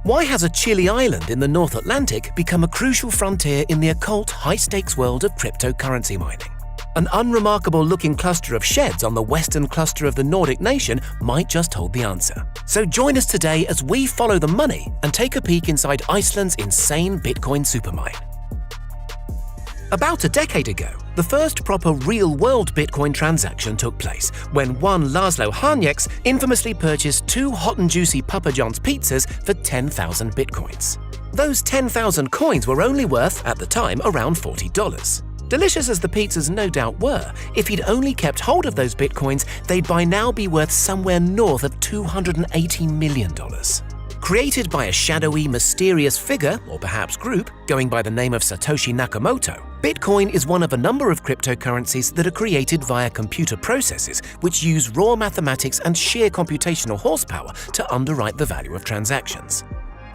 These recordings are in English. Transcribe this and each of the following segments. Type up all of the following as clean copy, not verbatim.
Why has a chilly island in the North Atlantic become a crucial frontier in the occult, high-stakes world of cryptocurrency mining? An unremarkable-looking cluster of sheds on the western cluster of the Nordic nation might just hold the answer. So join us today as we follow the money and take a peek inside Iceland's insane Bitcoin supermine. About a decade ago, the first proper real-world Bitcoin transaction took place when one Laszlo Hanieks infamously purchased 2 hot and juicy Papa John's pizzas for 10,000 Bitcoins. Those 10,000 coins were only worth, at the time, around $40. Delicious as the pizzas no doubt were, if he'd only kept hold of those Bitcoins, they'd by now be worth somewhere north of $280 million. Created by a shadowy, mysterious figure, or perhaps group, going by the name of Satoshi Nakamoto, Bitcoin is one of a number of cryptocurrencies that are created via computer processes which use raw mathematics and sheer computational horsepower to underwrite the value of transactions.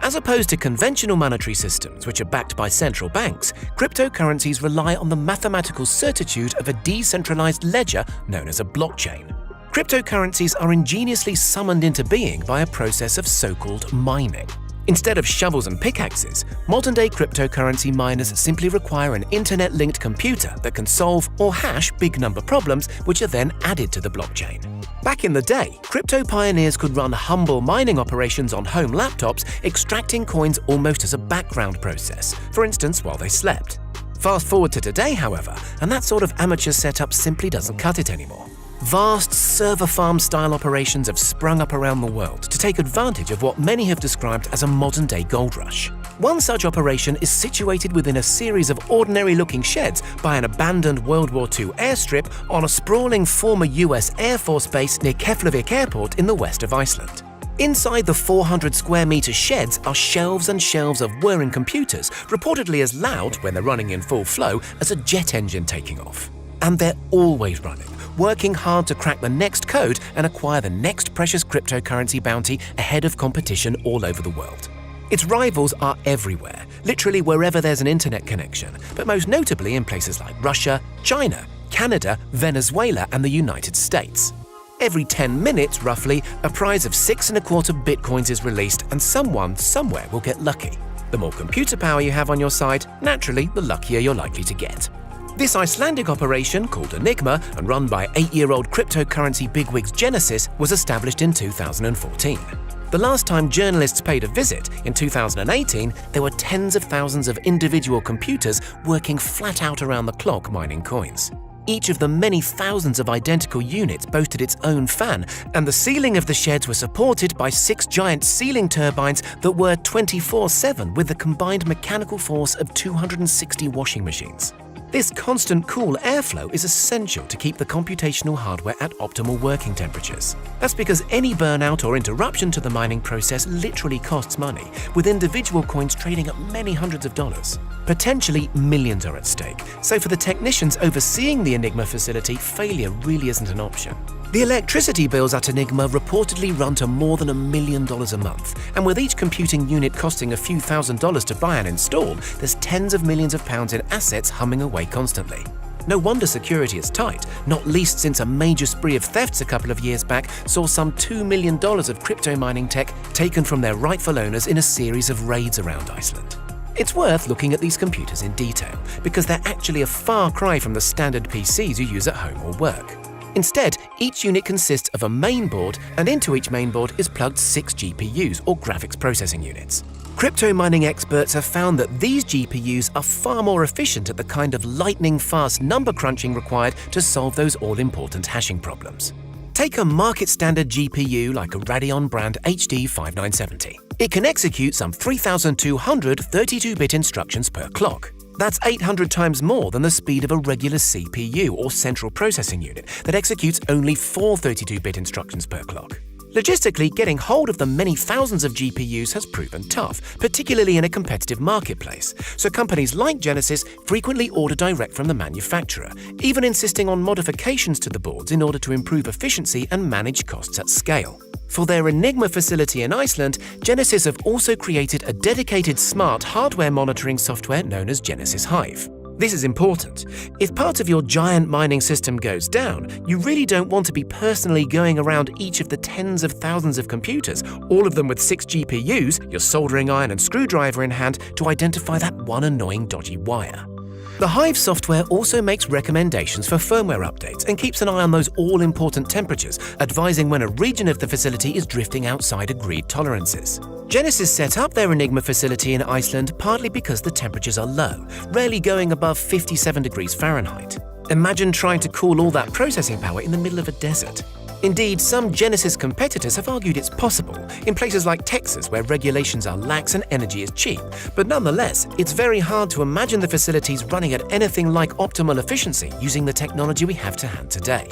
As opposed to conventional monetary systems which are backed by central banks, cryptocurrencies rely on the mathematical certitude of a decentralized ledger known as a blockchain. Cryptocurrencies are ingeniously summoned into being by a process of so-called mining. Instead of shovels and pickaxes, modern-day cryptocurrency miners simply require an internet-linked computer that can solve or hash big-number problems which are then added to the blockchain. Back in the day, crypto pioneers could run humble mining operations on home laptops, extracting coins almost as a background process, for instance while they slept. Fast forward to today, however, and that sort of amateur setup simply doesn't cut it anymore. Vast server farm-style operations have sprung up around the world to take advantage of what many have described as a modern-day gold rush. One such operation is situated within a series of ordinary-looking sheds by an abandoned World War II airstrip on a sprawling former US Air Force base near Keflavik Airport in the west of Iceland. Inside the 400-square-meter sheds are shelves and shelves of whirring computers, reportedly as loud when they're running in full flow as a jet engine taking off. And they're always running, working hard to crack the next code and acquire the next precious cryptocurrency bounty ahead of competition all over the world. Its rivals are everywhere, literally wherever there's an internet connection, but most notably in places like Russia, China, Canada, Venezuela, and the United States. Every 10 minutes, roughly, a prize of 6.25 Bitcoins is released and someone, somewhere will get lucky. The more computer power you have on your side, naturally, the luckier you're likely to get. This Icelandic operation, called Enigma and run by 8-year-old cryptocurrency bigwigs Genesis, was established in 2014. The last time journalists paid a visit, in 2018, there were tens of thousands of individual computers working flat out around the clock mining coins. Each of the many thousands of identical units boasted its own fan, and the ceiling of the sheds were supported by 6 giant ceiling turbines that were 24/7 with a combined mechanical force of 260 washing machines. This constant cool airflow is essential to keep the computational hardware at optimal working temperatures. That's because any burnout or interruption to the mining process literally costs money, with individual coins trading at many hundreds of dollars. Potentially millions are at stake, so for the technicians overseeing the Enigma facility, failure really isn't an option. The electricity bills at Enigma reportedly run to more than $1 million a month, and with each computing unit costing a few $1,000s to buy and install, there's tens of millions of pounds in assets humming away constantly. No wonder security is tight, not least since a major spree of thefts a couple of years back saw some $2 million of crypto mining tech taken from their rightful owners in a series of raids around Iceland. It's worth looking at these computers in detail, because they're actually a far cry from the standard PCs you use at home or work. Instead, each unit consists of a mainboard, and into each mainboard is plugged 6 GPUs, or graphics processing units. Crypto mining experts have found that these GPUs are far more efficient at the kind of lightning-fast number crunching required to solve those all-important hashing problems. Take a market-standard GPU like a Radeon brand HD 5970. It can execute some 3,200 32-bit instructions per clock. That's 800 times more than the speed of a regular CPU or central processing unit that executes only 4 32-bit instructions per clock. Logistically, getting hold of the many thousands of GPUs has proven tough, particularly in a competitive marketplace, so companies like Genesis frequently order direct from the manufacturer, even insisting on modifications to the boards in order to improve efficiency and manage costs at scale. For their Enigma facility in Iceland, Genesis have also created a dedicated smart hardware monitoring software known as Genesis Hive. This is important. If part of your giant mining system goes down, you really don't want to be personally going around each of the tens of thousands of computers, all of them with 6 GPUs, your soldering iron and screwdriver in hand, to identify that one annoying dodgy wire. The Hive software also makes recommendations for firmware updates and keeps an eye on those all-important temperatures, advising when a region of the facility is drifting outside agreed tolerances. Genesis set up their Enigma facility in Iceland partly because the temperatures are low, rarely going above 57 degrees Fahrenheit. Imagine trying to cool all that processing power in the middle of a desert. Indeed, some Genesis competitors have argued it's possible, in places like Texas where regulations are lax and energy is cheap, but nonetheless, it's very hard to imagine the facilities running at anything like optimal efficiency using the technology we have to hand today.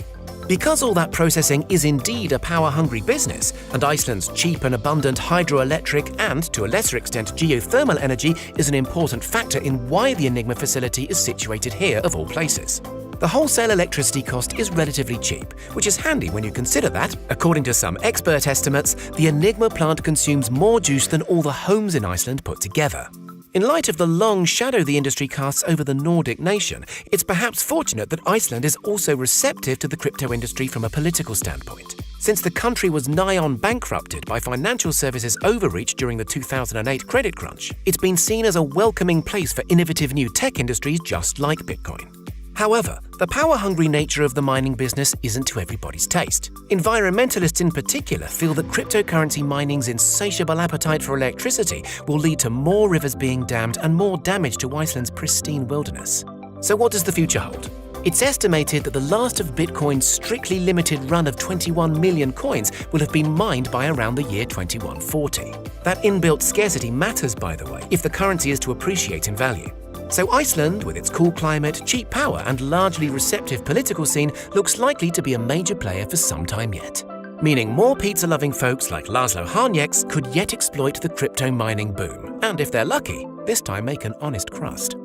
Because all that processing is indeed a power-hungry business, and Iceland's cheap and abundant hydroelectric and, to a lesser extent, geothermal energy is an important factor in why the Enigma facility is situated here of all places. The wholesale electricity cost is relatively cheap, which is handy when you consider that, according to some expert estimates, the Enigma plant consumes more juice than all the homes in Iceland put together. In light of the long shadow the industry casts over the Nordic nation, it's perhaps fortunate that Iceland is also receptive to the crypto industry from a political standpoint. Since the country was nigh on bankrupted by financial services overreach during the 2008 credit crunch, it's been seen as a welcoming place for innovative new tech industries just like Bitcoin. However, the power-hungry nature of the mining business isn't to everybody's taste. Environmentalists in particular feel that cryptocurrency mining's insatiable appetite for electricity will lead to more rivers being dammed and more damage to Iceland's pristine wilderness. So what does the future hold? It's estimated that the last of Bitcoin's strictly limited run of 21 million coins will have been mined by around the year 2140. That inbuilt scarcity matters, by the way, if the currency is to appreciate in value. So Iceland, with its cool climate, cheap power and largely receptive political scene, looks likely to be a major player for some time yet. Meaning more pizza-loving folks like Laszlo Harnieks could yet exploit the crypto mining boom, and if they're lucky, this time make an honest crust.